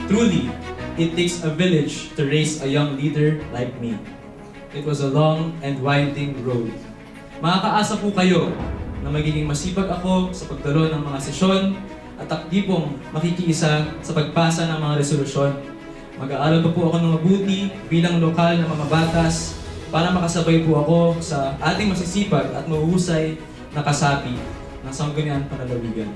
Truly, it takes a village to raise a young leader like me. It was a long and winding road. Makakaasa po kayo na magiging masipag ako sa pagdalo ng mga sesyon at aktibong makikiisa sa pagpasa ng mga resolusyon. Mag-aaral pa po ako ng mabuti bilang lokal na mga batas para makasabay po ako sa ating masisipag at mahuhusay na kasapi ng Sangguniang Panlalawigan.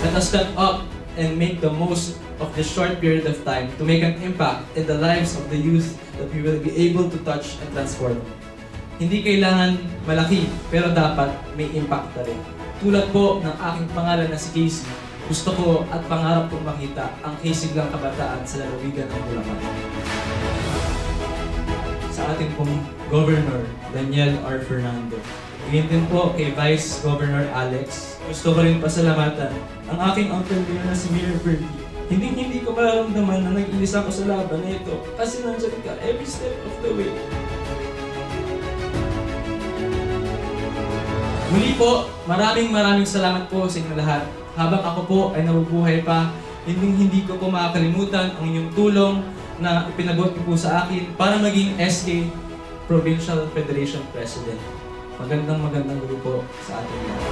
Let us step up and make the most of this short period of time to make an impact in the lives of the youth that we will be able to touch and transform. Hindi kailangan malaki, pero dapat may impact na rin. Tulad po ng aking pangalan na si Casey, gusto ko at pangarap kong makita ang kasiglang kabataan sa lalawigan ng Bulacan. Sa ating pong Governor, Daniel R. Fernando. Ngayon din po kay Vice Governor Alex. Gusto ko rin pasalamatan ang aking uncle na si Mayor Bertie. Hindi ko mararamdaman na nag-ilis ako sa laban na ito kasi nandiyan ka every step of the way. Muli po, maraming salamat po sa inyo lahat. Habang ako po ay nabubuhay pa, hindi ko po makakalimutan ang inyong tulong na ipinabot po sa akin para maging SK Provincial Federation President. Magandang gabi po sa ating lahat.